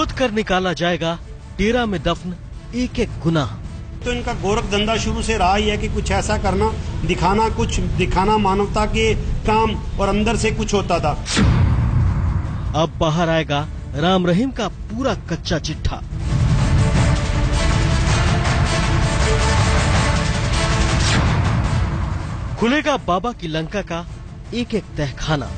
खोद कर निकाला जाएगा डेरा में दफन एक एक गुनाह। तो इनका गोरख धंधा शुरू से रहा ही है कि कुछ ऐसा करना, दिखाना मानवता के काम, और अंदर से कुछ होता था। अब बाहर आएगा राम रहीम का पूरा कच्चा चिट्ठा। खुलेगा बाबा की लंका का एक एक तहखाना।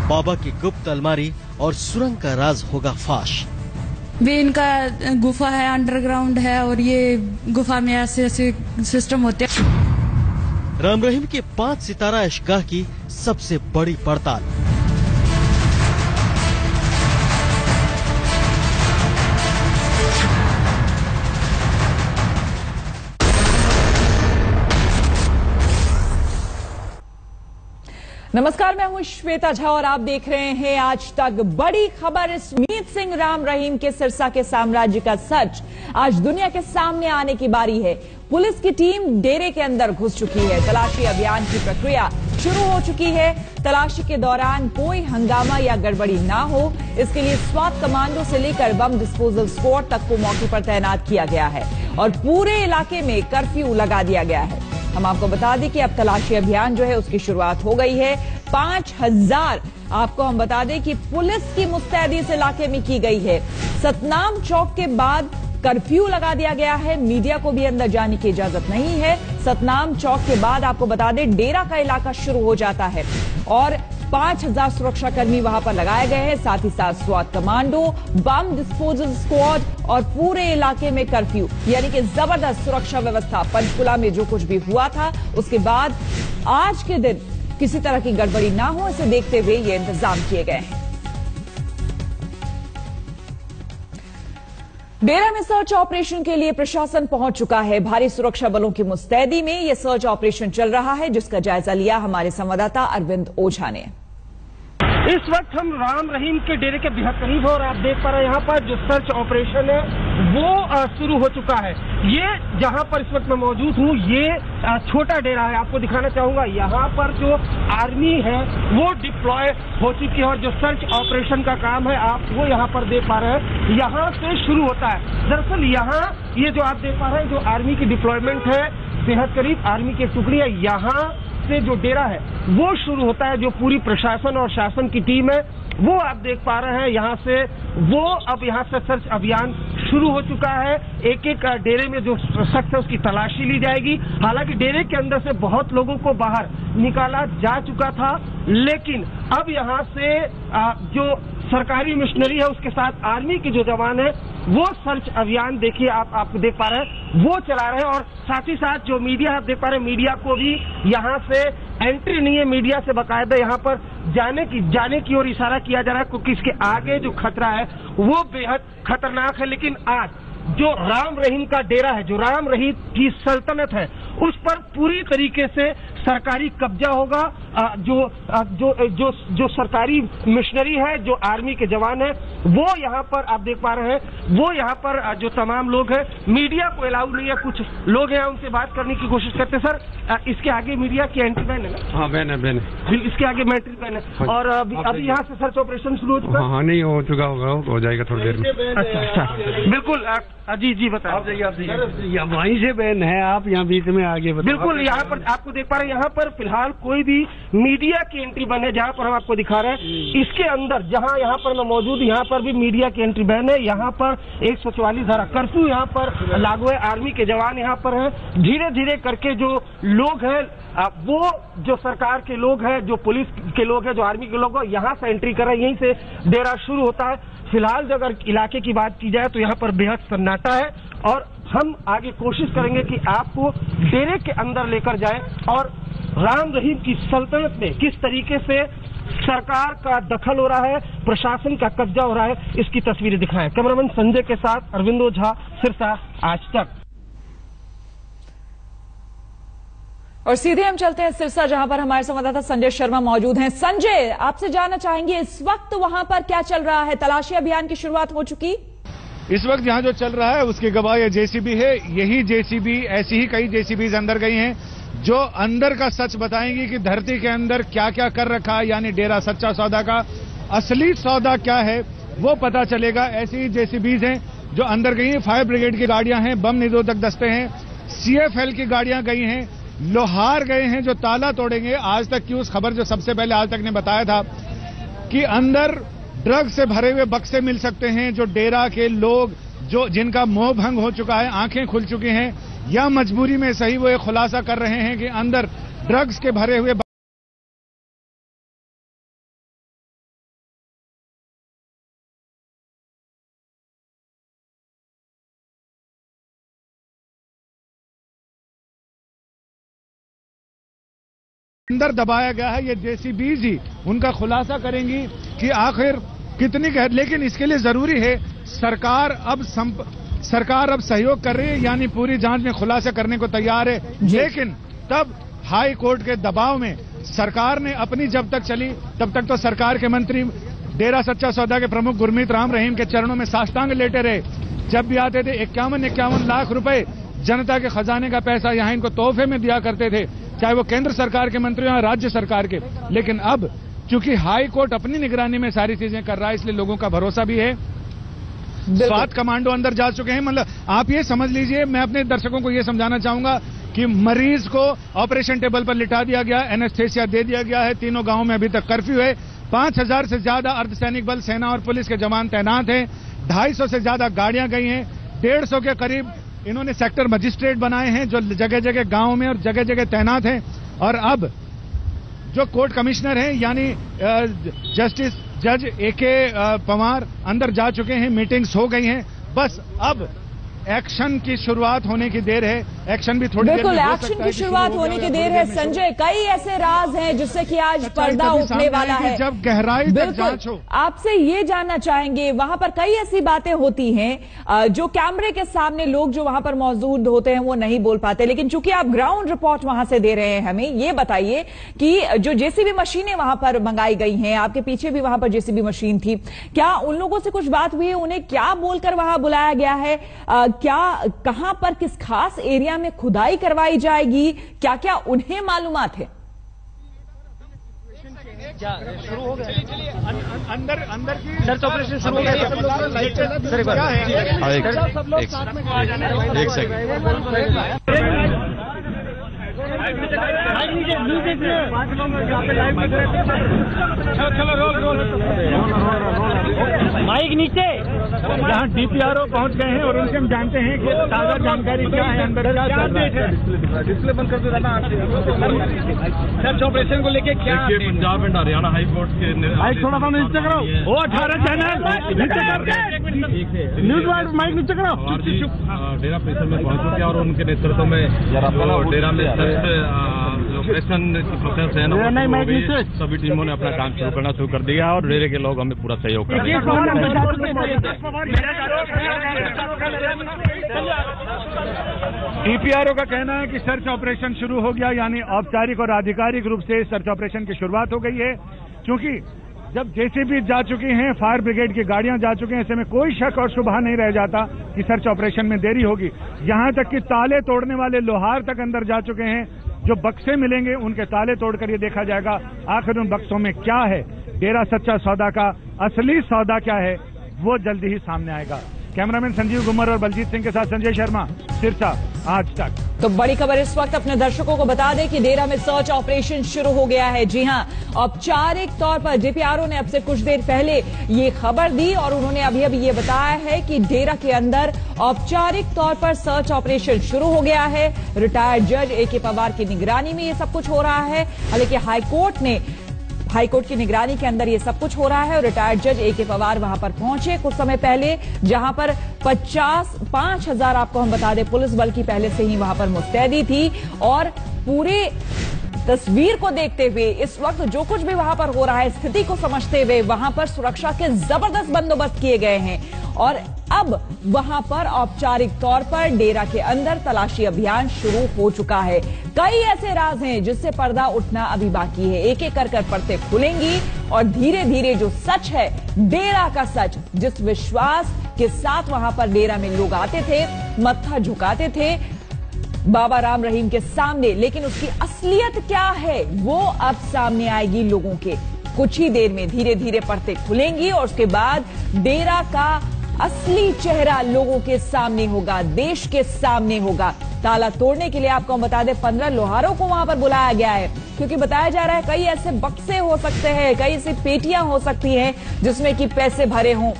बाबा की गुप्त अलमारी और सुरंग का राज होगा फाश। वे इनका गुफा है, अंडरग्राउंड है, और ये गुफा में ऐसे ऐसे सिस्टम होते हैं। राम रहीम के 5 सितारा इश्क़ाह की सबसे बड़ी पड़ताल। नमस्कार, मैं हूं श्वेता झा और आप देख रहे हैं आज तक। बड़ी खबर, इस मीत सिंह राम रहीम के सिरसा के साम्राज्य का सच आज दुनिया के सामने आने की बारी है। पुलिस की टीम डेरे के अंदर घुस चुकी है। तलाशी अभियान की प्रक्रिया शुरू हो चुकी है। तलाशी के दौरान कोई हंगामा या गड़बड़ी ना हो, इसके लिए स्वात कमांडो से लेकर बम डिस्पोजल स्क्वाड तक को मौके पर तैनात किया गया है और पूरे इलाके में कर्फ्यू लगा दिया गया है। हम आपको बता दें कि अब तलाशी अभियान जो है उसकी शुरुआत हो गई है। 5000 आपको हम बता दें कि पुलिस की मुस्तैदी इस इलाके में की गई है। सतनाम चौक के बाद कर्फ्यू लगा दिया गया है। मीडिया को भी अंदर जाने की इजाजत नहीं है। सतनाम चौक के बाद आपको बता दें डेरा का इलाका शुरू हो जाता है और 5000 सुरक्षाकर्मी वहां पर लगाए गए हैं, साथ ही साथ Swat commando, bomb disposal squad और पूरे इलाके में कर्फ्यू, यानी कि जबरदस्त सुरक्षा व्यवस्था। पंचकुला में जो कुछ भी हुआ था उसके बाद आज के दिन किसी तरह की गड़बड़ी ना हो, इसे देखते हुए ये इंतजाम किए गए हैं। डेरा में सर्च ऑपरेशन के लिए प्रशासन पहुंच चुका है। भारी सुरक्षा बलों की मुस्तैदी में यह सर्च ऑपरेशन चल रहा है, जिसका जायजा लिया हमारे संवाददाता अरविंद ओझा ने। इस वक्त हम राम रहीम के डेरे के बेहद करीब हैं और आप देख पा रहे हैं यहाँ पर जो सर्च ऑपरेशन है वो शुरू हो चुका है। ये जहाँ पर इस वक्त मैं मौजूद हूँ, ये छोटा डेरा है। आपको दिखाना चाहूंगा यहाँ पर जो आर्मी है वो डिप्लॉय हो चुकी है और जो सर्च ऑपरेशन का काम है आप वो यहाँ पर देख पा रहे हैं, यहाँ से शुरू होता है। दरअसल यहाँ ये जो आप देख पा रहे हैं जो आर्मी की डिप्लॉयमेंट है, बेहद करीब आर्मी की एक टुकड़ी है, यहाँ से जो डेरा है वो शुरू होता है। जो पूरी प्रशासन और शासन की टीम है वो आप देख पा रहे हैं यहाँ से, वो अब यहाँ से सर्च अभियान शुरू हो चुका है। एक एक डेरे में जो शख्स है उसकी तलाशी ली जाएगी। हालांकि डेरे के अंदर से बहुत लोगों को बाहर निकाला जा चुका था, लेकिन अब यहाँ से जो सरकारी मिशनरी है उसके साथ आर्मी के जो जवान है वो सर्च अभियान देखिए आप देख पा रहे हैं वो चला रहे हैं। और साथ ही साथ जो मीडिया आप देख पा रहे हैं, मीडिया को भी यहाँ से एंट्री नहीं है। मीडिया से बाकायदा यहाँ पर जाने की ओर इशारा किया जा रहा है, क्योंकि इसके आगे जो खतरा है वो बेहद खतरनाक है। लेकिन आज जो राम रहीम का डेरा है, जो राम रहीम की सल्तनत है, उस पर पूरी तरीके से सरकारी कब्जा होगा। जो सरकारी मिशनरी है, जो आर्मी के जवान है वो यहाँ पर आप देख पा रहे हैं, वो यहाँ पर जो तमाम लोग हैं, मीडिया को अलाउ नहीं है। कुछ लोग हैं उनसे बात करने की कोशिश करते हैं। सर, इसके आगे मीडिया की एंट्री बैन है ना? हाँ, बैन है। इसके आगे एंट्री बैन है। और अभी यहाँ से सर्च ऑपरेशन शुरू हो चुका है? हाँ, नहीं हो चुका होगा, हो जाएगा थोड़ी देर में। अच्छा, बिल्कुल। जी बताइए। आप जाइए, वहीं से बैन है, आप यहाँ बीच में आगे बिल्कुल। यहाँ पर आपको देख पा रहे हैं, यहाँ पर फिलहाल कोई भी मीडिया की एंट्री बैन है। जहाँ पर हम आपको दिखा रहे हैं इसके अंदर, जहाँ यहाँ पर मैं मौजूद, यहाँ पर भी मीडिया की एंट्री बैन है। यहाँ पर 144 धारा कर्फ्यू यहाँ पर लागू है। आर्मी के जवान यहाँ पर हैं। धीरे धीरे करके जो लोग हैं वो जो सरकार के लोग हैं, जो पुलिस के लोग हैं, जो आर्मी के लोग हैं, यहाँ से एंट्री कर रहे हैं। यहीं से डेरा शुरू होता है। फिलहाल अगर इलाके की बात की जाए तो यहाँ पर बेहद सन्नाटा है और हम आगे कोशिश करेंगे कि आपको डेरे के अंदर लेकर जाएं और राम रहीम की सल्तनत में किस तरीके से सरकार का दखल हो रहा है, प्रशासन का कब्जा हो रहा है, इसकी तस्वीरें दिखाएं। कैमरामैन संजय के साथ अरविंद ओझा, सिरसा, आज तक। और सीधे हम चलते हैं सिरसा, जहां पर हमारे संवाददाता संजय शर्मा मौजूद हैं। संजय, आपसे जानना चाहेंगे इस वक्त वहां पर क्या चल रहा है? तलाशी अभियान की शुरुआत हो चुकी? इस वक्त यहाँ जो चल रहा है उसकी गवाह ये जेसीबी है। यही जेसीबी, ऐसी ही कई जेसीबी अंदर गई हैं। जो अंदर का सच बताएंगी कि धरती के अंदर क्या क्या कर रखा है, यानी डेरा सच्चा सौदा का असली सौदा क्या है वो पता चलेगा। ऐसी जेसीबीज हैं जो अंदर गई हैं, फायर ब्रिगेड की गाड़ियां हैं, बम निरोधक दस्ते हैं, सीएफएल की गाड़ियां गई हैं, लोहार गए हैं जो ताला तोड़ेंगे। आज तक की उस खबर जो सबसे पहले आज तक ने बताया था कि अंदर ड्रग से भरे हुए बक्से मिल सकते हैं, जो डेरा के लोग जो जिनका मोह भंग हो चुका है, आंखें खुल चुकी हैं या मजबूरी में सही, वो एक खुलासा कर रहे हैं कि अंदर ड्रग्स के भरे हुए अंदर दबाया गया है। ये जेसीबीज ही उनका खुलासा करेंगी कि आखिर कितनी लेकिन इसके लिए जरूरी है सरकार अब सहयोग कर रही है, यानी पूरी जांच में खुलासा करने को तैयार है। लेकिन तब हाई कोर्ट के दबाव में सरकार ने अपनी जब तक चली तब तक तो सरकार के मंत्री डेरा सच्चा सौदा के प्रमुख गुरमीत राम रहीम के चरणों में साष्टांग लेटे रहे। जब भी आते थे 51 लाख रुपए जनता के खजाने का पैसा यहां इनको तोहफे में दिया करते थे, चाहे वो केंद्र सरकार के मंत्री हो या राज्य सरकार के। लेकिन अब चूंकि हाई कोर्ट अपनी निगरानी में सारी चीजें कर रहा है, इसलिए लोगों का भरोसा भी है। स्वात कमांडो अंदर जा चुके हैं। मतलब आप ये समझ लीजिए, मैं अपने दर्शकों को ये समझाना चाहूंगा कि मरीज को ऑपरेशन टेबल पर लिटा दिया गया, एनेस्थेसिया दे दिया गया है। तीनों गांवों में अभी तक कर्फ्यू है। 5000 से ज्यादा अर्धसैनिक बल, सेना और पुलिस के जवान तैनात हैं। 250 से ज्यादा गाड़ियां गई हैं। 150 के करीब इन्होंने सेक्टर मजिस्ट्रेट बनाए हैं जो जगह जगह गांव में और जगह जगह तैनात हैं। और अब जो कोर्ट कमिश्नर हैं यानी जस्टिस जज एके पवार अंदर जा चुके हैं, मीटिंग्स हो गई हैं। बस अब एक्शन की शुरुआत होने की देर है। एक्शन भी थोड़ी बिल्कुल एक्शन की शुरुआत होने की देर है। संजय, कई ऐसे राज हैं जिससे कि आज पर्दा उठने वाला है। जब गहराई तक जांच हो, आपसे ये जानना चाहेंगे, वहां पर कई ऐसी बातें होती हैं जो कैमरे के सामने लोग जो वहां पर मौजूद होते हैं वो नहीं बोल पाते। लेकिन चूंकि आप ग्राउंड रिपोर्ट वहां से दे रहे हैं, हमें ये बताइए कि जो जेसीबी मशीनें वहां पर मंगाई गई हैं, आपके पीछे भी वहां पर जेसीबी मशीन थी, क्या उन लोगों से कुछ बात हुई है? उन्हें क्या बोलकर वहां बुलाया गया है? क्या कहां पर किस खास एरिया में खुदाई करवाई जाएगी? क्या क्या उन्हें मालूमात है? शुरू हो गया अंदर की सर्च ऑपरेशन शुरू हो गया। एक सेकंड माइक नीचे। जहाँ डीपीआरओ पहुंच गए हैं और उनसे हम जानते हैं कि ताजा जानकारी क्या है, अंदर क्या डिस्प्ले बंद कर दो। सर्च ऑपरेशन को लेके क्या Punjab and Haryana high court के माइक थोड़ा सा नीचे करो। वो 18 चैनल नीचे करके न्यूज वाइड माइक नीचे करो। डेरा परिसर में पहुंच चुके और उनके नेतृत्व में डेरा में ऑपरेशन प्रोसेस है, सभी टीमों ने अपना काम शुरू करना शुरू कर दिया और डेरे के लोग हमें पूरा सहयोग कर रहे हैं। डीपीआरओ का कहना है कि सर्च ऑपरेशन शुरू हो गया, यानी औपचारिक और आधिकारिक रूप से सर्च ऑपरेशन की शुरुआत हो गई है। क्योंकि जब जेसीबी जा चुकी हैं, फायर ब्रिगेड की गाड़ियां जा चुकी हैं, ऐसे में कोई शक और शुबहा नहीं रह जाता कि सर्च ऑपरेशन में देरी होगी। यहां तक कि ताले तोड़ने वाले लोहार तक अंदर जा चुके हैं। जो बक्से मिलेंगे उनके ताले तोड़कर ये देखा जाएगा आखिर उन बक्सों में क्या है। डेरा सच्चा सौदा का असली सौदा क्या है वो जल्दी ही सामने आएगा। कैमरामैन संजीव गुमर और बलजीत सिंह के साथ संजय शर्मा, सिरसा, आज तक। तो बड़ी खबर इस वक्त अपने दर्शकों को बता दें कि डेरा में सर्च ऑपरेशन शुरू हो गया है। जी हां, औपचारिक तौर पर डीपीआरओ ने अब से कुछ देर पहले ये खबर दी और उन्होंने अभी अभी ये बताया है कि डेरा के अंदर औपचारिक तौर पर सर्च ऑपरेशन शुरू हो गया है। रिटायर्ड जज एके पवार की निगरानी में ये सब कुछ हो रहा है। हालांकि हाईकोर्ट की निगरानी के अंदर ये सब कुछ हो रहा है और रिटायर्ड जज एके पवार वहां पर पहुंचे कुछ समय पहले, जहां पर 5,000 आपको हम बता दें पुलिस बल की पहले से ही वहां पर मुस्तैदी थी। और पूरे तस्वीर को देखते हुए इस वक्त जो कुछ भी वहां पर हो रहा है, स्थिति को समझते हुए वहां पर सुरक्षा के जबरदस्त बंदोबस्त किए गए हैं। और अब वहां पर औपचारिक तौर पर डेरा के अंदर तलाशी अभियान शुरू हो चुका है। कई ऐसे राज हैं जिससे पर्दा उठना अभी बाकी है। एक एक कर परतें खुलेंगी और धीरे धीरे जो सच है, डेरा का सच, जिस विश्वास के साथ वहां पर डेरा में लोग आते थे, मत्था झुकाते थे, बाबा राम रहीम के सामने। लेकिन उसकी असलियत क्या है वो अब सामने आएगी लोगों के। कुछ ही देर में धीरे धीरे परतें खुलेंगी और उसके बाद डेरा का असली चेहरा लोगों के सामने होगा, देश के सामने होगा। ताला तोड़ने के लिए आपको हम बता दें 15 लोहारों को वहां पर बुलाया गया है, क्योंकि बताया जा रहा है कई ऐसे बक्से हो सकते हैं, कई ऐसी पेटियां हो सकती हैं जिसमें कि पैसे भरे हों।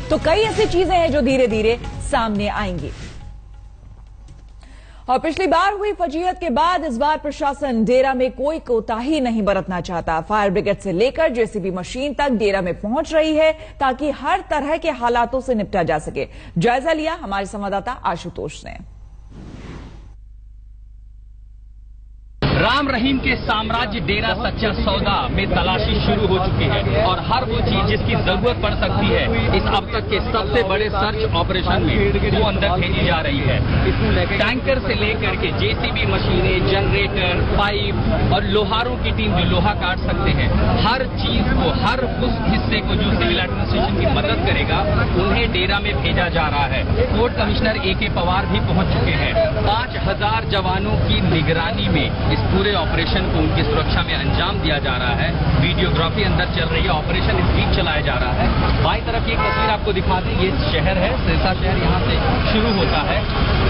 तो कई ऐसी चीजें हैं जो धीरे धीरे सामने आएंगी। और पिछली बार हुई फजीहत के बाद इस बार प्रशासन डेरा में कोई कोताही नहीं बरतना चाहता। फायर ब्रिगेड से लेकर जेसीबी मशीन तक डेरा में पहुंच रही है ताकि हर तरह के हालातों से निपटा जा सके। जायजा लिया हमारे संवाददाता आशुतोष ने। राम रहीम के साम्राज्य डेरा सच्चा सौदा में तलाशी शुरू हो चुकी है और हर वो चीज जिसकी जरूरत पड़ सकती है इस अब तक के सबसे बड़े सर्च ऑपरेशन में वो अंदर भेजी जा रही है। टैंकर से लेकर के जेसीबी मशीनें, जनरेटर, पाइप और लोहारों की टीम जो लोहा काट सकते हैं, हर चीज को, हर उस हिस्से को जो सिविल एडमिनिस्ट्रेशन की मदद करेगा उन्हें डेरा में भेजा जा रहा है। कोर्ट कमिश्नर AK पवार भी पहुंच चुके हैं। 5000 जवानों की निगरानी में इस पूरे ऑपरेशन को, उनकी सुरक्षा में अंजाम दिया जा रहा है। वीडियोग्राफी अंदर चल रही है, ऑपरेशन इस बीच चलाया जा रहा है। बाईं तरफ की एक तस्वीर आपको दिखा दें, ये शहर है सिरसा शहर, यहाँ से शुरू होता है।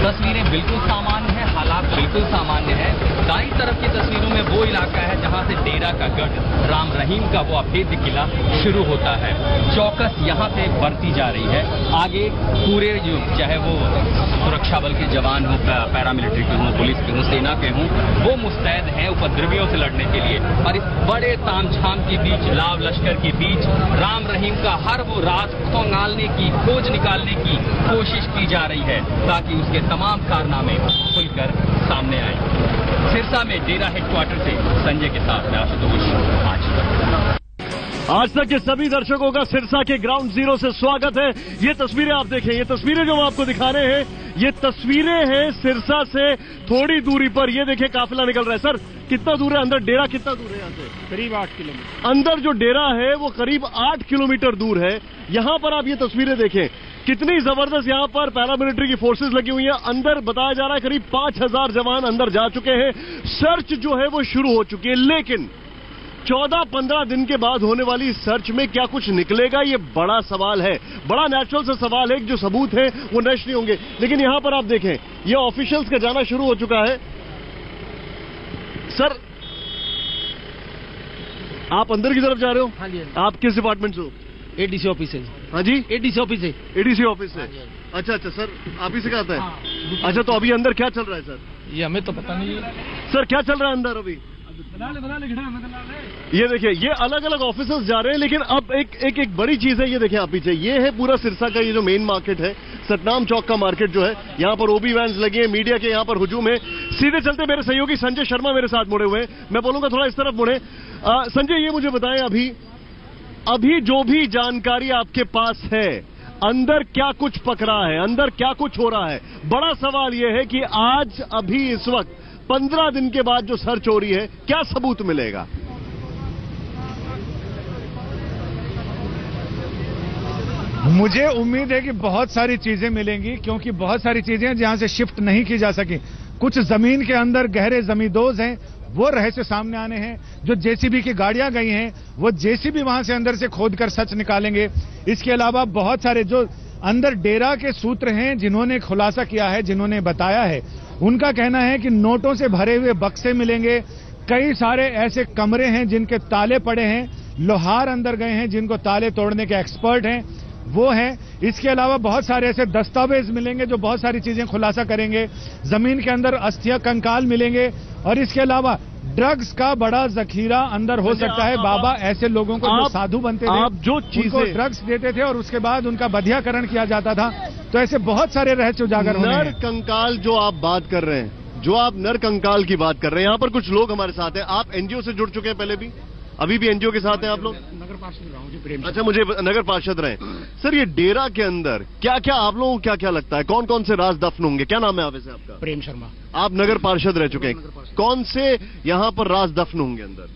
तस्वीरें बिल्कुल सामान्य है, हालात बिल्कुल सामान्य है। दाईं तरफ की तस्वीरों में वो इलाका है जहाँ से डेरा का गढ़ राम रहीम का वो अभेद्य किला शुरू होता है। चौकस यहाँ से बढ़ती जा रही है। आगे पूरे जो चाहे वो सुरक्षा बल के जवान हो, पैरामिलिट्री के हों, पुलिस के हों, सेना के हों, वो मुस्तैद हैं उपद्रवियों से लड़ने के लिए। और इस बड़े तामझाम के बीच, लाव लश्कर के बीच राम रहीम का हर वो राज खंगालने की, खोज निकालने की कोशिश की जा रही है ताकि उसके तमाम कारनामे खुलकर सामने आए। सिरसा में डेरा हेडक्वार्टर से संजय के साथ मैं आशुतोष। आज तक के सभी दर्शकों का सिरसा के ग्राउंड जीरो से स्वागत है। ये तस्वीरें आप देखें, ये तस्वीरें जो हम आपको दिखा रहे हैं, ये तस्वीरें हैं सिरसा से थोड़ी दूरी पर। ये देखें काफिला निकल रहा है। सर कितना दूर है अंदर? डेरा कितना दूर है यहाँ से? करीब 8 किलोमीटर। अंदर जो डेरा है वो करीब 8 किलोमीटर दूर है। यहाँ पर आप ये तस्वीरें देखें, कितनी जबरदस्त यहाँ पर पैरामिलिट्री की फोर्सेस लगी हुई है। अंदर बताया जा रहा है करीब 5000 जवान अंदर जा चुके हैं। सर्च जो है वो शुरू हो चुकी है, लेकिन 14-15 दिन के बाद होने वाली सर्च में क्या कुछ निकलेगा, ये बड़ा सवाल है। बड़ा नेचुरल सा सवाल है कि जो सबूत है वो नष्ट नहीं होंगे। लेकिन यहां पर आप देखें, ये ऑफिशियल्स का जाना शुरू हो चुका है। सर आप अंदर की तरफ जा रहे हो? हाँ जी। आप किस डिपार्टमेंट से हो? ADC ऑफिस से। हाँ जी, ADC ऑफिस से। ADC ऑफिस से। अच्छा अच्छा सर, आप ही से कहता है? हाँ। अच्छा, तो अभी अंदर क्या चल रहा है सर? ये हमें तो पता नहीं है सर, क्या चल रहा है अंदर अभी? ये देखिए, ये अलग अलग ऑफिसर्स जा रहे हैं, लेकिन अब एक बड़ी चीज है। ये देखिए आप पीछे, ये है पूरा सिरसा का ये जो मेन मार्केट है, सतनाम चौक का मार्केट जो है। यहाँ पर ओबी वैन्स लगे हैं, मीडिया के यहाँ पर हुजूम है। सीधे चलते मेरे सहयोगी संजय शर्मा मेरे साथ मुड़े हुए हैं। मैं बोलूंगा थोड़ा इस तरफ मुड़े। संजय, ये मुझे बताएं, अभी जो भी जानकारी आपके पास है, अंदर क्या कुछ पकड़ा है, अंदर क्या कुछ हो रहा है? बड़ा सवाल यह है कि आज अभी इस वक्त 15 दिन के बाद जो सर्च हो रही है, क्या सबूत मिलेगा? मुझे उम्मीद है कि बहुत सारी चीजें मिलेंगी, क्योंकि बहुत सारी चीजें जहां से शिफ्ट नहीं की जा सकी। कुछ जमीन के अंदर गहरे जमींदोज हैं, वो रहस्य सामने आने हैं। जो जेसीबी की गाड़ियां गई हैं, वो जेसीबी वहां से अंदर से खोदकर सच निकालेंगे। इसके अलावा बहुत सारे जो अंदर डेरा के सूत्र हैं, जिन्होंने खुलासा किया है, जिन्होंने बताया है, उनका कहना है कि नोटों से भरे हुए बक्से मिलेंगे। कई सारे ऐसे कमरे हैं जिनके ताले पड़े हैं, लोहार अंदर गए हैं जिनको ताले तोड़ने के एक्सपर्ट हैं, वो हैं। इसके अलावा बहुत सारे ऐसे दस्तावेज मिलेंगे जो बहुत सारी चीजें खुलासा करेंगे। जमीन के अंदर अस्थियां कंकाल मिलेंगे, और इसके अलावा ड्रग्स का बड़ा जखीरा अंदर हो सकता है। बाबा ऐसे लोगों को जो साधु बनते थे, आप जो चीजें ड्रग्स देते थे और उसके बाद उनका बधियाकरण किया जाता था, तो ऐसे बहुत सारे रहस्य उजागर होने हैं। नर कंकाल जो आप बात कर रहे हैं, जो आप नर कंकाल की बात कर रहे हैं, यहाँ पर कुछ लोग हमारे साथ हैं। आप एनजीओ से जुड़ चुके हैं पहले भी? अभी भी एनजीओ के साथ हैं आप लोग? नगर पार्षद रहा हूं। अच्छा, मुझे नगर पार्षद रहे। सर, ये डेरा के अंदर क्या क्या आप लोगों को क्या क्या लगता है, कौन कौन से राज दफन होंगे? क्या नाम है आप? वैसे आपका? प्रेम शर्मा। आप नगर पार्षद रह चुके हैं, कौन से यहाँ पर राज दफन होंगे अंदर?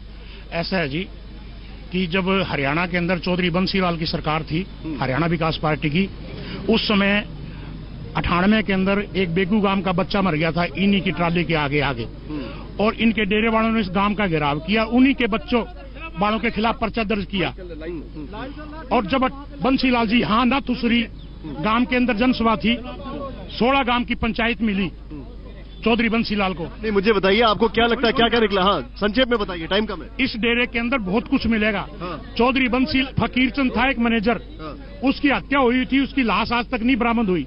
ऐसा है जी कि जब हरियाणा के अंदर चौधरी बंसीलाल की सरकार थी, हरियाणा विकास पार्टी की, उस समय 98 के अंदर एक बेगू गांव का बच्चा मर गया था इन्हीं की ट्राली के आगे आगे, और इनके डेरे वालों ने इस गांव का घेराव किया, उन्हीं के बच्चों वालों के खिलाफ पर्चा दर्ज किया। और जब बंसीलाल जी हाँ ना तुसरी गांव के अंदर जनसभा थी, 16 गांव की पंचायत मिली चौधरी बंसीलाल को। नहीं, मुझे बताइए आपको क्या लगता है, क्या क्या निकला? हाँ, संक्षेप में बताइए, टाइम कम है। इस डेरे के अंदर बहुत कुछ मिलेगा। चौधरी बंसी फकीर चंद था एक मैनेजर, उसकी हत्या हुई थी, उसकी लाश आज तक नहीं बरामद हुई।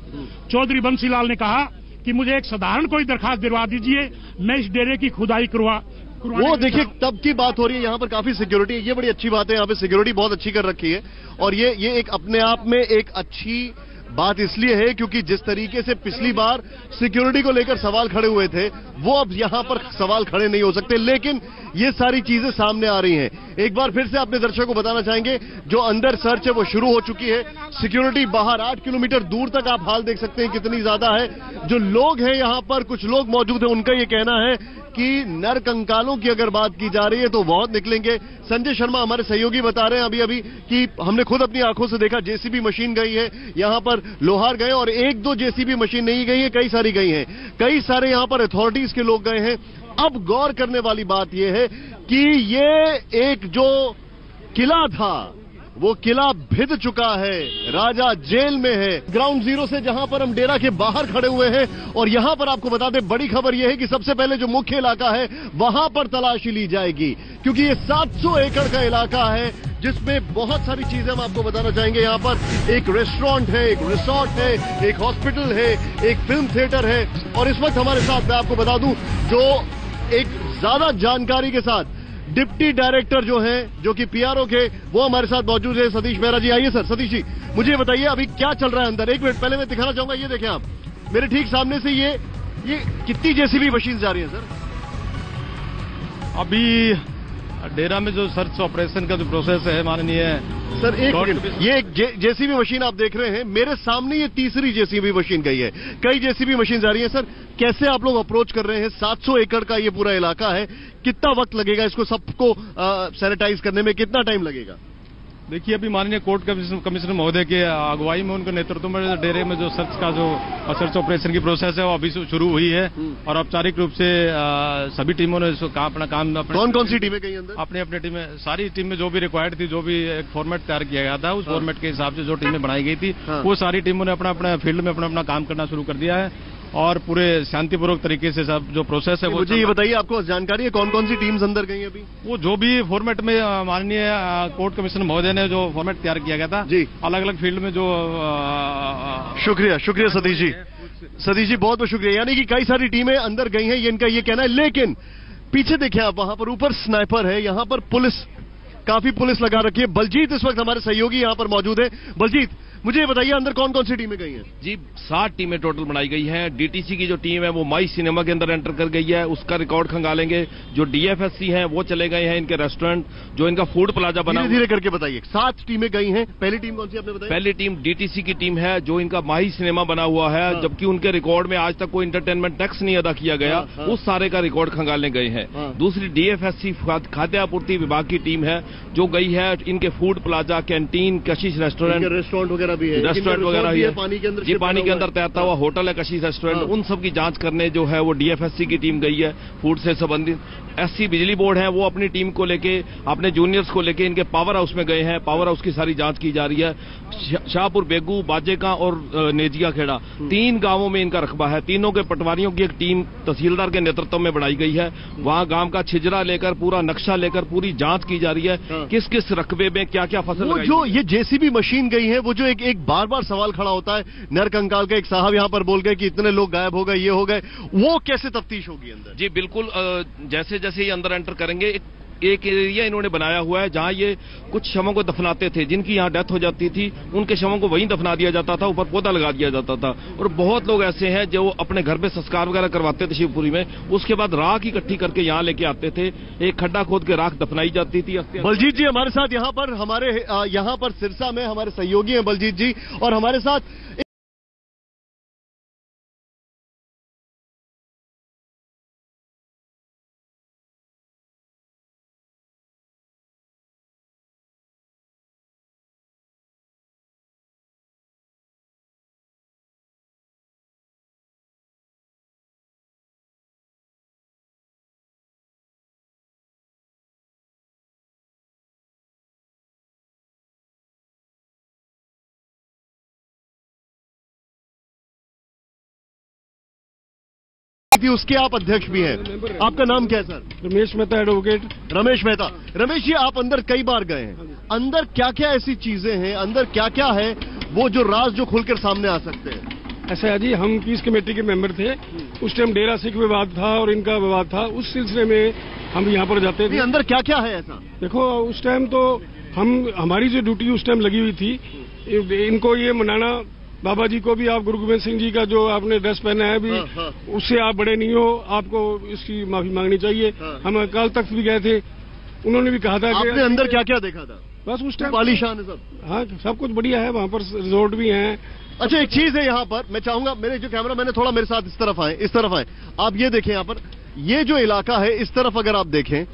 चौधरी बंसीलाल ने कहा कि मुझे एक साधारण कोई दरखास्त दिलवा दीजिए, मैं इस डेरे की खुदाई वो देखिए तब की बात हो रही है। यहाँ पर काफी सिक्योरिटी है, ये बड़ी अच्छी बात है, यहाँ पे सिक्योरिटी बहुत अच्छी कर रखी है। और ये एक अपने आप में एक अच्छी बात इसलिए है क्योंकि जिस तरीके से पिछली बार सिक्योरिटी को लेकर सवाल खड़े हुए थे, वो अब यहां पर सवाल खड़े नहीं हो सकते। लेकिन ये सारी चीजें सामने आ रही हैं। एक बार फिर से अपने दर्शकों को बताना चाहेंगे, जो अंदर सर्च है वो शुरू हो चुकी है। सिक्योरिटी बाहर 8 किलोमीटर दूर तक आप हाल देख सकते हैं कितनी ज्यादा है। जो लोग हैं यहां पर, कुछ लोग मौजूद हैं, उनका ये कहना है कि नर कंकालों की अगर बात की जा रही है तो बहुत निकलेंगे। संजय शर्मा हमारे सहयोगी बता रहे हैं अभी अभी कि हमने खुद अपनी आंखों से देखा, जेसीबी मशीन गई है यहां पर, लोहार गए, और 1-2 जेसीबी मशीन नहीं गई है, कई सारी गई हैं। कई सारे यहां पर अथॉरिटीज के लोग गए हैं। अब गौर करने वाली बात यह है कि ये एक जो किला था वो किला भिद चुका है, राजा जेल में है। ग्राउंड जीरो से जहां पर हम डेरा के बाहर खड़े हुए हैं, और यहां पर आपको बता दें बड़ी खबर यह है कि सबसे पहले जो मुख्य इलाका है वहां पर तलाशी ली जाएगी, क्योंकि ये 700 एकड़ का इलाका है जिसमें बहुत सारी चीजें हम आपको बताना चाहेंगे। यहां पर एक रेस्टोरेंट है, एक रिसोर्ट है, एक हॉस्पिटल है, एक फिल्म थिएटर है। और इस वक्त हमारे साथ मैं आपको बता दूं, जो एक ज्यादा जानकारी के साथ डिप्टी डायरेक्टर जो हैं, जो कि पीआरओ के, वो हमारे साथ मौजूद है, सतीश मेहरा जी। आइए सर। सतीश जी, मुझे बताइए अभी क्या चल रहा है अंदर। एक मिनट पहले मैं दिखाना चाहूंगा, ये देखें आप मेरे ठीक सामने से, ये कितनी जेसीबी मशीन जा रही है सर? अभी डेरा में जो सर्च ऑपरेशन का जो प्रोसेस है माननीय सर, एक मिनट, ये एक जेसीबी मशीन आप देख रहे हैं मेरे सामने, ये तीसरी जेसीबी मशीन गई है, कई जेसीबी मशीन जा रही है। सर, कैसे आप लोग अप्रोच कर रहे हैं? 700 एकड़ का ये पूरा इलाका है, कितना वक्त लगेगा इसको सबको सैनिटाइज करने में, कितना टाइम लगेगा? देखिए, अभी माननीय कोर्ट कमिश्नर महोदय के अगुवाई में, उनके नेतृत्व में डेरे में जो सर्च ऑपरेशन की प्रोसेस है वो अभी शुरू हुई है, और औपचारिक रूप से सभी टीमों ने अपना काम कौन कौन सी टीमें गई अंदर? अपनी टीमें, सारी टीम में जो भी रिक्वायर्ड थी, जो भी एक फॉर्मेट तैयार किया गया था, उस फॉर्मेट के हिसाब से जो टीमें बनाई गई थी, वो सारी टीमों ने अपना फील्ड में अपना काम करना शुरू कर दिया है, और पूरे शांतिपूर्वक तरीके से सब जो प्रोसेस है वो। मुझे ये बताइए, आपको जानकारी है कौन कौन सी टीम्स अंदर गई अभी? वो जो भी फॉर्मेट में माननीय कोर्ट कमिश्नर महोदय ने जो फॉर्मेट तैयार किया गया था जी, अलग अलग फील्ड में जो। शुक्रिया सतीश जी। सतीश जी, बहुत बहुत शुक्रिया। यानी कि कई सारी टीमें अंदर गई हैं, ये इनका ये कहना है। लेकिन पीछे देखिए आप, वहां पर ऊपर स्नाइपर है, यहां पर पुलिस, काफी पुलिस लगा रखी है। बलजीत इस वक्त हमारे सहयोगी यहां पर मौजूद है। बलजीत, मुझे ये बताइए अंदर कौन कौन सी टीमें गई हैं? जी, 7 टीमें टोटल बनाई गई हैं। डीटीसी की जो टीम है वो माई सिनेमा के अंदर एंटर कर गई है, उसका रिकॉर्ड खंगालेंगे। जो डीएफएससी हैं वो चले गए हैं इनके रेस्टोरेंट, जो इनका फूड प्लाजा बना। धीरे धीरे करके बताइए। 7 टीमें गई हैं। पहली टीम कौन सी आपने बताई? पहली टीम डीटीसी की टीम है, जो इनका माही सिनेमा बना हुआ है, जबकि उनके रिकॉर्ड में आज तक कोई इंटरटेनमेंट टैक्स नहीं अदा किया गया, उस सारे का रिकॉर्ड खंगालने गए हैं। दूसरी डीएफएससी खाद्य आपूर्ति विभाग की टीम है, जो गई है इनके फूड प्लाजा, कैंटीन, कशिश रेस्टोरेंट वगैरह भी है, रेस्टोरेंट वगैरह ही है, पानी के अंदर, जी पानी के अंदर तैरता हुआ होटल है, कशिश रेस्टोरेंट, उन सब की जांच करने जो है वो डीएफएससी की टीम गई है फूड से संबंधित। एससी बिजली बोर्ड है, वो अपनी टीम को लेके, अपने जूनियर्स को लेके इनके पावर हाउस में गए हैं, पावर हाउस की सारी जांच की जा रही है। शाहपुर, बेगू, बाजेका और नेजिया खेड़ा, 3 गांवों में इनका रकबा है। तीनों के पटवारियों की एक टीम तहसीलदार के नेतृत्व में बनाई गई है। वहां गांव का छिजरा लेकर, पूरा नक्शा लेकर पूरी जांच की जा रही है, किस किस रकबे में क्या क्या फसल। वो जो ये जेसीबी मशीन गई है, वो जो एक बार बार सवाल खड़ा होता है, नरकंकाल का एक साहब यहां पर बोल गए कि इतने लोग गायब हो गए, ये हो गए, वो कैसे तफ्तीश होगी अंदर? जी बिल्कुल, जैसे जैसे ये अंदर एंटर करेंगे, एक एरिया इन्होंने बनाया हुआ है जहां ये कुछ शवों को दफनाते थे, जिनकी यहां डेथ हो जाती थी, उनके शवों को वहीं दफना दिया जाता था, ऊपर पौधा लगा दिया जाता था। और बहुत लोग ऐसे हैं जो अपने घर पे संस्कार वगैरह करवाते थे शिवपुरी में, उसके बाद राख इकट्ठी करके यहां लेके आते थे, एक खड्डा खोद के राख दफनाई जाती थी। बलजीत जी हमारे साथ यहां पर सिरसा में हमारे सहयोगी हैं बलजीत जी, और हमारे साथ थी, उसके आप अध्यक्ष भी हैं। आपका नाम क्या है सर? रमेश मेहता, एडवोकेट रमेश मेहता। रमेश जी, आप अंदर कई बार गए हैं, अंदर क्या क्या ऐसी चीजें हैं, अंदर क्या क्या है वो जो राज जो खुलकर सामने आ सकते हैं? ऐसा है जी, हम पीस कमेटी के मेंबर थे, उस टाइम डेरा सिख विवाद था और इनका विवाद था, उस सिलसिले में हम यहाँ पर जाते थे। अंदर क्या क्या है ऐसा? देखो, उस टाइम तो हमारी जो ड्यूटी उस टाइम लगी हुई थी, इनको ये मनाना, बाबा जी को भी आप गुरु गोविंद सिंह जी का जो आपने ड्रेस पहना है भी, उससे आप बड़े नहीं हो, आपको इसकी माफी मांगनी चाहिए। हम अकाल तख्त भी गए थे, उन्होंने भी कहा था कि आपने अंदर क्या क्या देखा था? बस उस टाइम आलीशान है सब। हाँ, सब कुछ बढ़िया है, वहाँ पर रिजोर्ट भी हैं। अच्छा, एक चीज है यहाँ पर, मैं चाहूंगा मेरे जो कैमरा मैंने थोड़ा मेरे साथ इस तरफ आए, आप ये देखें यहाँ पर, ये जो इलाका है इस तरफ अगर आप देखें,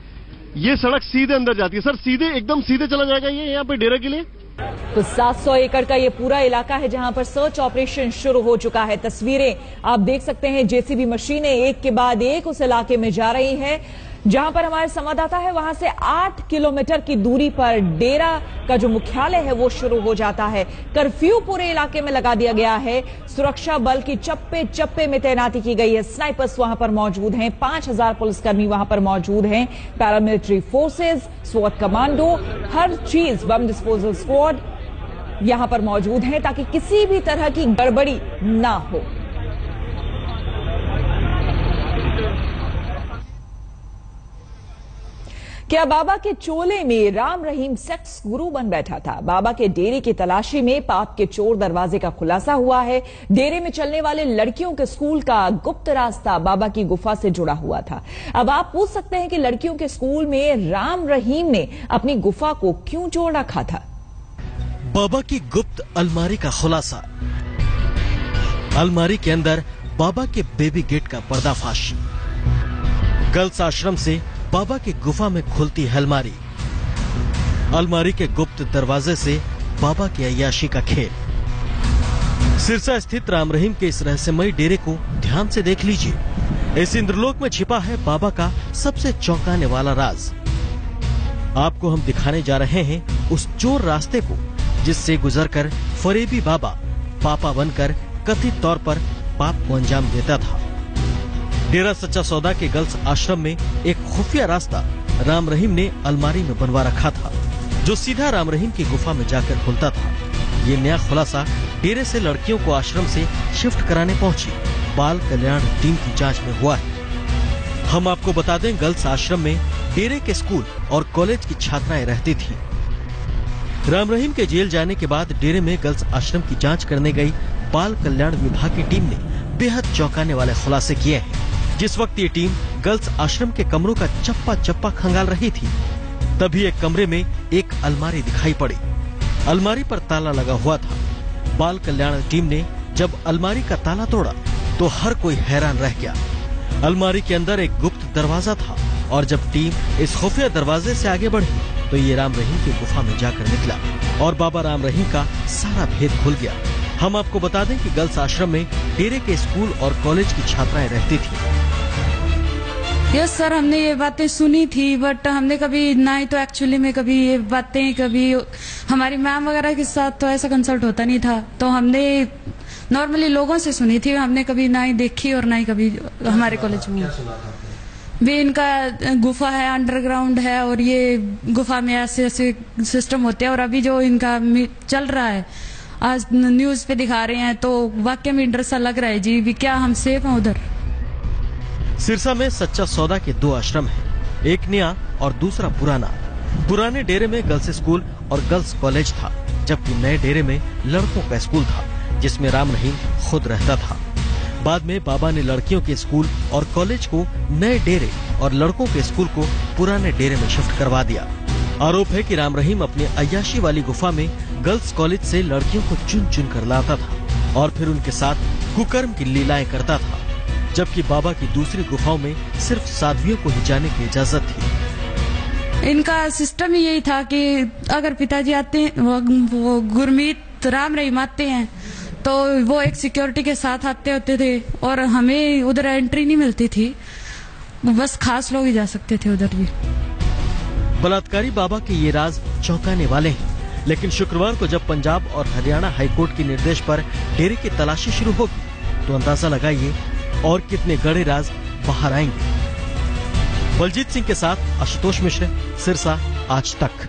ये सड़क सीधे अंदर जाती है। सर, सीधे एकदम सीधे चला जाएगा ये यहाँ पे डेरा के लिए? तो 700 एकड़ का ये पूरा इलाका है जहां पर सर्च ऑपरेशन शुरू हो चुका है। तस्वीरें आप देख सकते हैं, जेसीबी मशीनें एक के बाद एक उस इलाके में जा रही हैं। जहां पर हमारे संवाददाता है, वहां से 8 किलोमीटर की दूरी पर डेरा का जो मुख्यालय है वो शुरू हो जाता है। कर्फ्यू पूरे इलाके में लगा दिया गया है, सुरक्षा बल की चप्पे चप्पे में तैनाती की गई है, स्नाइपर्स वहां पर मौजूद हैं, 5000 पुलिसकर्मी वहां पर मौजूद हैं, पैरामिलिट्री फोर्सेज, स्वॉट कमांडो, हर चीज, बम डिस्पोजल स्क्वाड यहां पर मौजूद हैं ताकि किसी भी तरह की गड़बड़ी ना हो। क्या बाबा के चोले में राम रहीम सेक्स गुरु बन बैठा था? बाबा के डेरे की तलाशी में पाप के चोर दरवाजे का खुलासा हुआ है। डेरे में चलने वाले लड़कियों के स्कूल का गुप्त रास्ता बाबा की गुफा से जुड़ा हुआ था। अब आप पूछ सकते हैं कि लड़कियों के स्कूल में राम रहीम ने अपनी गुफा को क्यों जोड़ रखा था? बाबा की गुप्त अलमारी का खुलासा। अलमारी के अंदर बाबा के बेबी गेट का पर्दाफाश। गर्ल्स आश्रम से बाबा की गुफा में खुलती है अलमारी। अलमारी के गुप्त दरवाजे से बाबा की अय्याशी का खेल। सिरसा स्थित राम रहीम के इस रहस्यमयी डेरे को ध्यान से देख लीजिए। इस इंद्रलोक में छिपा है बाबा का सबसे चौंकाने वाला राज। आपको हम दिखाने जा रहे हैं उस चोर रास्ते को जिससे गुजरकर फरेबी बाबा पापा बनकर कथित तौर पर पाप को अंजाम देता था। डेरा सच्चा सौदा के गर्ल्स आश्रम में एक खुफिया रास्ता राम रहीम ने अलमारी में बनवा रखा था, जो सीधा राम रहीम की गुफा में जाकर खुलता था। ये नया खुलासा डेरे से लड़कियों को आश्रम से शिफ्ट कराने पहुंची बाल कल्याण टीम की जांच में हुआ है। हम आपको बता दें, गर्ल्स आश्रम में डेरे के स्कूल और कॉलेज की छात्राएं रहती थी। राम रहीम के जेल जाने के बाद डेरे में गर्ल्स आश्रम की जांच करने गई बाल कल्याण विभाग की टीम ने बेहद चौंकाने वाले खुलासे किए हैं। जिस वक्त ये टीम गर्ल्स आश्रम के कमरों का चप्पा चप्पा खंगाल रही थी, तभी एक कमरे में एक अलमारी दिखाई पड़ी। अलमारी पर ताला लगा हुआ था। बाल कल्याण टीम ने जब अलमारी का ताला तोड़ा तो हर कोई हैरान रह गया। अलमारी के अंदर एक गुप्त दरवाजा था और जब टीम इस खुफिया दरवाजे से आगे बढ़ी तो ये राम रहीम की गुफा में जाकर निकला और बाबा राम रहीम का सारा भेद खुल गया। हम आपको बता दें कि गर्ल्स आश्रम में डेरे के स्कूल और कॉलेज की छात्राएं रहती थी। यस सर, हमने ये बातें सुनी थी, बट हमने कभी ना ही तो एक्चुअली में कभी ये बातें कभी हमारी मैम वगैरह के साथ तो ऐसा कंसल्ट होता नहीं था, तो हमने नॉर्मली लोगों से सुनी थी, हमने कभी ना ही देखी और ना ही कभी हमारे कॉलेज में भी इनका गुफा है, अंडरग्राउंड है और ये गुफा में ऐसे ऐसे सिस्टम होते हैं। और अभी जो इनका चल रहा है, आज न्यूज पे दिखा रहे हैं, तो वाकई में इंटरेस्ट लग रहा है जी भी, क्या हम सेफ हैं उधर? सिरसा में सच्चा सौदा के 2 आश्रम हैं, एक नया और दूसरा पुराना। पुराने डेरे में गर्ल्स स्कूल और गर्ल्स कॉलेज था, जबकि नए डेरे में लड़कों का स्कूल था जिसमें राम रहीम खुद रहता था। बाद में बाबा ने लड़कियों के स्कूल और कॉलेज को नए डेरे और लड़कों के स्कूल को पुराने डेरे में शिफ्ट करवा दिया। आरोप है कि राम रहीम अपने अय्याशी वाली गुफा में गर्ल्स कॉलेज से लड़कियों को चुन चुन कर लाता था और फिर उनके साथ कुकर्म की लीलाएं करता था, जबकि बाबा की दूसरी गुफाओं में सिर्फ साध्वियों को ही जाने की इजाजत थी। इनका सिस्टम ही यही था कि अगर पिताजी आते हैं, वो गुरमीत राम रहीम आते हैं, तो वो एक सिक्योरिटी के साथ आते होते थे और हमें उधर एंट्री नहीं मिलती थी, बस खास लोग ही जा सकते थे उधर भी। बलात्कारी बाबा के ये राज चौंकाने वाले हैं, लेकिन शुक्रवार को जब पंजाब और हरियाणा हाईकोर्ट के निर्देश पर डेरे की तलाशी शुरू होगी तो अंदाजा लगाइए और कितने गड़े राज बाहर आएंगे। बलजीत सिंह के साथ आशुतोष मिश्र, सिरसा, आज तक।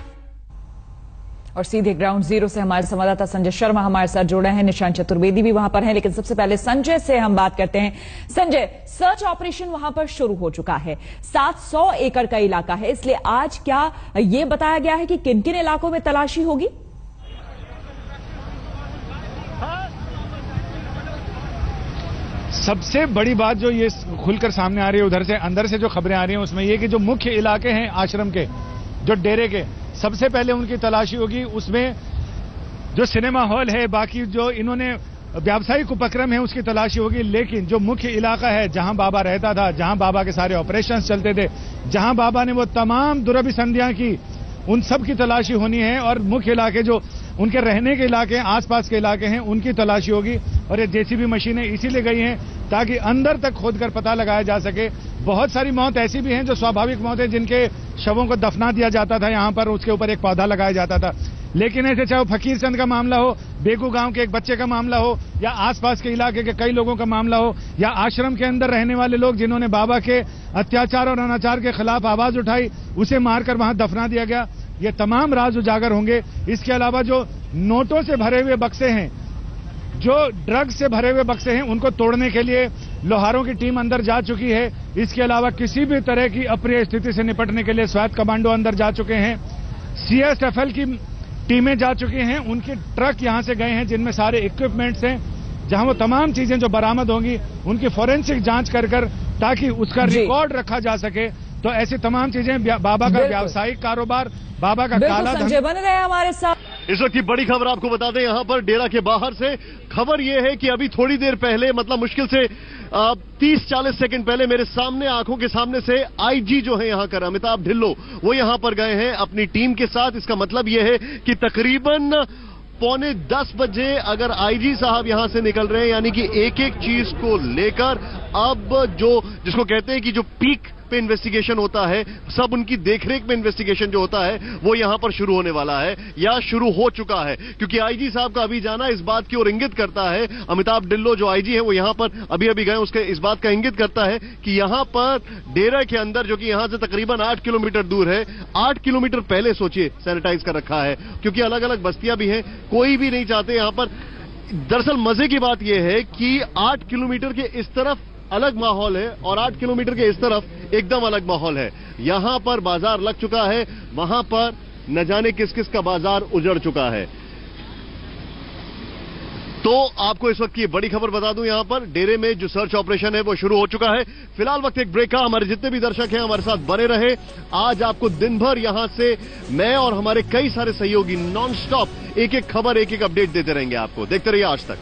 और सीधे ग्राउंड जीरो से हमारे संवाददाता संजय शर्मा हमारे साथ जुड़े हैं, निशांत चतुर्वेदी भी वहां पर हैं, लेकिन सबसे पहले संजय से हम बात करते हैं। संजय, सर्च ऑपरेशन वहां पर शुरू हो चुका है, 700 एकड़ का इलाका है, इसलिए आज क्या ये बताया गया है कि किन किन इलाकों में तलाशी होगी? सबसे बड़ी बात जो ये खुलकर सामने आ रही है, उधर से अंदर से जो खबरें आ रही हैं उसमें ये कि जो मुख्य इलाके हैं आश्रम के, जो डेरे के, सबसे पहले उनकी तलाशी होगी। उसमें जो सिनेमा हॉल है, बाकी जो इन्होंने व्यावसायिक उपक्रम है, उसकी तलाशी होगी। लेकिन जो मुख्य इलाका है, जहां बाबा रहता था, जहां बाबा के सारे ऑपरेशंस चलते थे, जहां बाबा ने वो तमाम दुरभिसंधियां की, उन सब की तलाशी होनी है। और मुख्य इलाके जो उनके रहने के इलाके, आसपास के इलाके हैं, उनकी तलाशी होगी। और ये जेसीबी मशीनें इसीलिए गई हैं ताकि अंदर तक खोदकर पता लगाया जा सके। बहुत सारी मौत ऐसी भी हैं जो स्वाभाविक मौत है, जिनके शवों को दफना दिया जाता था यहां पर, उसके ऊपर एक पौधा लगाया जाता था। लेकिन ऐसे चाहे फकीर चंद का मामला हो, बेगू गांव के एक बच्चे का मामला हो, या आसपास के इलाके के कई लोगों का मामला हो, या आश्रम के अंदर रहने वाले लोग जिन्होंने बाबा के अत्याचार और अनाचार के खिलाफ आवाज उठाई, उसे मारकर वहां दफना दिया गया। ये तमाम राज उजागर होंगे। इसके अलावा जो नोटों से भरे हुए बक्से हैं, जो ड्रग्स से भरे हुए बक्से हैं, उनको तोड़ने के लिए लोहारों की टीम अंदर जा चुकी है। इसके अलावा किसी भी तरह की अप्रिय स्थिति से निपटने के लिए स्वायत्त कमांडो अंदर जा चुके हैं। सीएसएफएल की टीमें जा चुकी हैं, उनके ट्रक यहां से गए हैं जिनमें सारे इक्विपमेंट्स हैं, जहां वो तमाम चीजें जो बरामद होंगी उनकी फोरेंसिक जांच कर ताकि उसका रिकॉर्ड रखा जा सके। तो ऐसी तमाम चीजें, बाबा का व्यावसायिक कारोबार, बाबा का काला धन। संजय बन रहे हमारे साथ। इस वक्त की बड़ी खबर आपको बता दें, यहां पर डेरा के बाहर से खबर यह है कि अभी थोड़ी देर पहले, मतलब मुश्किल से 30-40 सेकंड पहले, मेरे सामने, आंखों के सामने से आईजी जो है यहां का अमिताभ ढिल्लों, वो यहां पर गए हैं अपनी टीम के साथ। इसका मतलब यह है कि तकरीबन 9:45 बजे अगर आईजी साहब यहां से निकल रहे हैं, यानी कि एक एक चीज को लेकर अब जो जिसको कहते हैं कि जो पीक पे इन्वेस्टिगेशन होता है, सब उनकी देखरेख में इन्वेस्टिगेशन जो होता है वो यहां पर शुरू होने वाला है या शुरू हो चुका है। क्योंकि आईजी साहब का अभी जाना इस बात की ओर इंगित करता है, अमिताभ ढिल्लों जो आईजी है वो यहां पर अभी गए, उसके इस बात का इंगित करता है कि यहां पर डेरा के अंदर, जो कि यहां से तकरीबन 8 किलोमीटर दूर है, 8 किलोमीटर पहले सोचिए सैनिटाइज कर रखा है, क्योंकि अलग अलग बस्तियां भी हैं, कोई भी नहीं चाहते यहां पर। दरअसल मजे की बात यह है कि 8 किलोमीटर के इस तरफ अलग माहौल है और 8 किलोमीटर के इस तरफ एकदम अलग माहौल है। यहां पर बाजार लग चुका है, वहां पर न जाने किस किस का बाजार उजड़ चुका है। तो आपको इस वक्त की बड़ी खबर बता दूं, यहां पर डेरे में जो सर्च ऑपरेशन है वो शुरू हो चुका है। फिलहाल वक्त एक ब्रेक का, हमारे जितने भी दर्शक हैं हमारे साथ बने रहे। आज आपको दिन भर यहां से मैं और हमारे कई सारे सहयोगी नॉन स्टॉप एक एक खबर, एक एक अपडेट देते रहेंगे आपको। देखते रहिए आज तक।